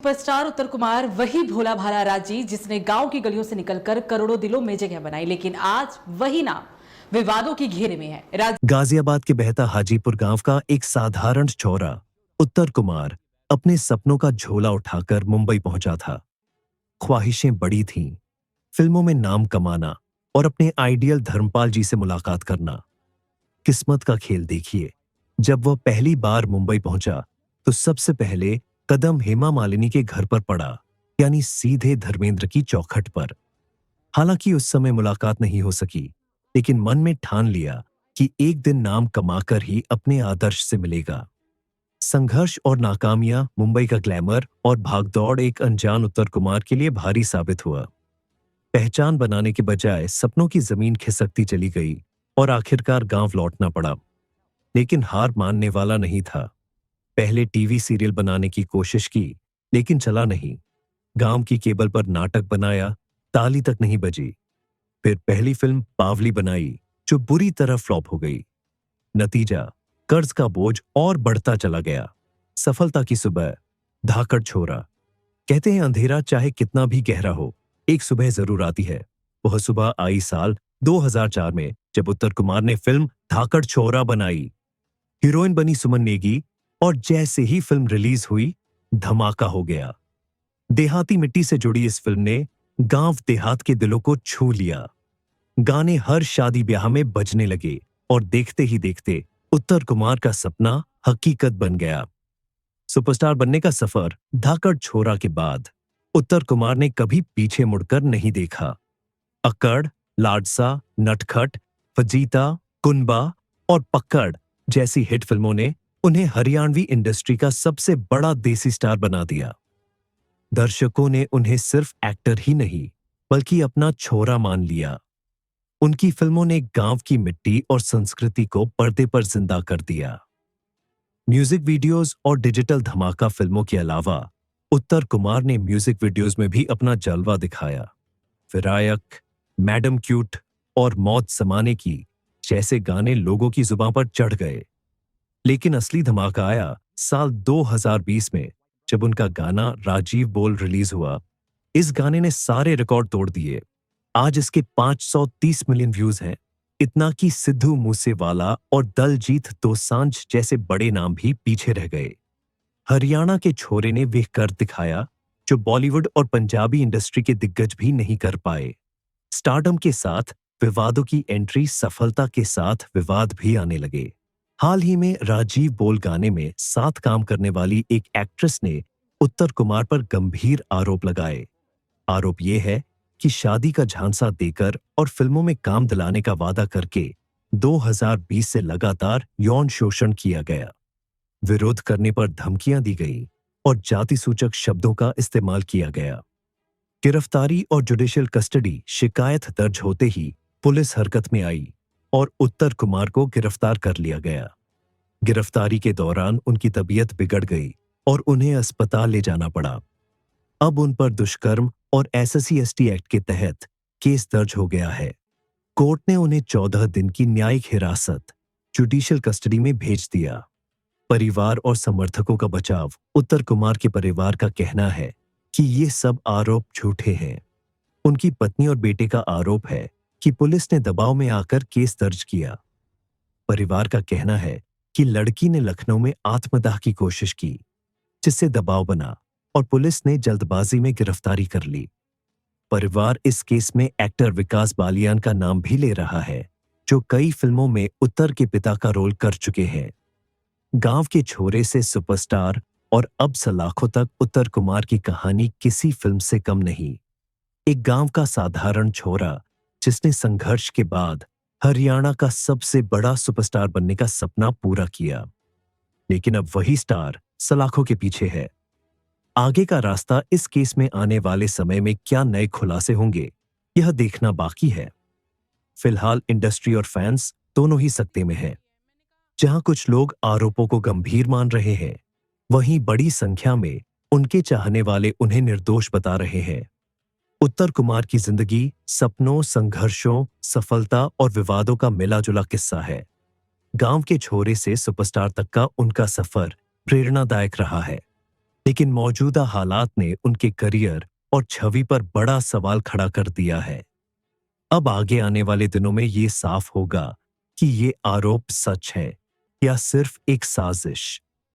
Superstar उत्तर कुमार वही भोला भाला राजी जिसने गांव की गलियों से निकलकर करोड़ों दिलों में जगह बनाई, लेकिन आज वही नाम विवादों की घेरे में है। गाजियाबाद के बहता हाजीपुर गांव का एक साधारण छोरा उत्तर कुमार अपने सपनों का झोला उठाकर मुंबई पहुंचा था। ख्वाहिशें बड़ी थीं, फिल्मों में नाम कमाना और अपने आइडियल धर्मपाल जी से मुलाकात करना। किस्मत का खेल देखिए, जब वह पहली बार मुंबई पहुंचा तो सबसे पहले कदम हेमा मालिनी के घर पर पड़ा, यानी सीधे धर्मेंद्र की चौखट पर। हालांकि उस समय मुलाकात नहीं हो सकी, लेकिन मन में ठान लिया कि एक दिन नाम कमाकर ही अपने आदर्श से मिलेगा। संघर्ष और नाकामियां, मुंबई का ग्लैमर और भागदौड़ एक अनजान उत्तर कुमार के लिए भारी साबित हुआ। पहचान बनाने के बजाय सपनों की जमीन खिसकती चली गई और आखिरकार गांव लौटना पड़ा। लेकिन हार मानने वाला नहीं था। पहले टीवी सीरियल बनाने की कोशिश की, लेकिन चला नहीं। गांव की केबल पर नाटक बनाया, ताली तक नहीं बजी। फिर पहली फिल्म बावली बनाई, जो बुरी तरह फ्लॉप हो गई। नतीजा, कर्ज का बोझ और बढ़ता चला गया। सफलता की सुबह, धाकड़ छोरा। कहते हैं अंधेरा चाहे कितना भी गहरा हो, एक सुबह जरूर आती है। वह सुबह आई साल 2004 में, जब उत्तर कुमार ने फिल्म धाकड़ छोरा बनाई। हीरोइन बनी सुमन नेगी और जैसे ही फिल्म रिलीज हुई, धमाका हो गया। देहाती मिट्टी से जुड़ी इस फिल्म ने गांव देहात के दिलों को छू लिया। गाने हर शादी ब्याह में बजने लगे और देखते ही देखते उत्तर कुमार का सपना हकीकत बन गया। सुपरस्टार बनने का सफर धाकड़ छोरा के बाद उत्तर कुमार ने कभी पीछे मुड़कर नहीं देखा। अक्कड़, लाडसा, नटखट, फजीता, कुनबा और पक्कड़ जैसी हिट फिल्मों ने उन्हें हरियाणवी इंडस्ट्री का सबसे बड़ा देसी स्टार बना दिया। दर्शकों ने उन्हें सिर्फ एक्टर ही नहीं, बल्कि अपना छोरा मान लिया। उनकी फिल्मों ने गांव की मिट्टी और संस्कृति को पर्दे पर जिंदा कर दिया। म्यूजिक वीडियोस और डिजिटल धमाका फिल्मों के अलावा उत्तर कुमार ने म्यूजिक वीडियोस में भी अपना जलवा दिखाया। विरायक, मैडम क्यूट और मौत समाने की जैसे गाने लोगों की जुबान पर चढ़ गए। लेकिन असली धमाका आया साल 2020 में, जब उनका गाना राजीव बोल रिलीज हुआ। इस गाने ने सारे रिकॉर्ड तोड़ दिए। आज इसके 530 मिलियन व्यूज हैं। इतना कि सिद्धू मूसेवाला और दलजीत दोसांझ जैसे बड़े नाम भी पीछे रह गए। हरियाणा के छोरे ने वह कर दिखाया जो बॉलीवुड और पंजाबी इंडस्ट्री के दिग्गज भी नहीं कर पाए। स्टारडम के साथ विवादों की एंट्री, सफलता के साथ विवाद भी आने लगे। हाल ही में राजीव बोल गाने में साथ काम करने वाली एक एक्ट्रेस ने उत्तर कुमार पर गंभीर आरोप लगाए। आरोप यह है कि शादी का झांसा देकर और फिल्मों में काम दिलाने का वादा करके 2020 से लगातार यौन शोषण किया गया। विरोध करने पर धमकियां दी गई और जाति सूचक शब्दों का इस्तेमाल किया गया। गिरफ्तारी और जुडिशियल कस्टडी शिकायत दर्ज होते ही पुलिस हरकत में आई और उत्तर कुमार को गिरफ्तार कर लिया गया। गिरफ्तारी के दौरान उनकी तबीयत बिगड़ गई और उन्हें अस्पताल ले जाना पड़ा। अब उन पर दुष्कर्म और SC/ST एक्ट के तहत केस दर्ज हो गया है। कोर्ट ने उन्हें 14 दिन की न्यायिक हिरासत, जुडिशियल कस्टडी में भेज दिया। परिवार और समर्थकों का बचाव। उत्तर कुमार के परिवार का कहना है कि ये सब आरोप झूठे हैं। उनकी पत्नी और बेटे का आरोप है कि पुलिस ने दबाव में आकर केस दर्ज किया। परिवार का कहना है कि लड़की ने लखनऊ में आत्मदाह की कोशिश की, जिससे दबाव बना और पुलिस ने जल्दबाजी में गिरफ्तारी कर ली। परिवार इस केस में एक्टर विकास बालियान का नाम भी ले रहा है, जो कई फिल्मों में उत्तर के पिता का रोल कर चुके हैं। गांव के छोरे से सुपरस्टार और अब सलाखों तक उत्तर कुमार की कहानी किसी फिल्म से कम नहीं। एक गांव का साधारण छोरा जिसने संघर्ष के बाद हरियाणा का सबसे बड़ा सुपरस्टार बनने का सपना पूरा किया। लेकिन अब वही स्टार सलाखों के पीछे है। आगे का रास्ता, इस केस में आने वाले समय में क्या नए खुलासे होंगे, यह देखना बाकी है। फिलहाल इंडस्ट्री और फैंस दोनों ही सकते में हैं। जहां कुछ लोग आरोपों को गंभीर मान रहे हैं, वहीं बड़ी संख्या में उनके चाहने वाले उन्हें निर्दोष बता रहे हैं। उत्तर कुमार की जिंदगी सपनों, संघर्षों, सफलता और विवादों का मिला-जुला किस्सा है। गांव के छोरे से सुपरस्टार तक का उनका सफर प्रेरणादायक रहा है। लेकिन मौजूदा हालात ने उनके करियर और छवि पर बड़ा सवाल खड़ा कर दिया है। अब आगे आने वाले दिनों में ये साफ होगा कि ये आरोप सच है या सिर्फ एक साजिश।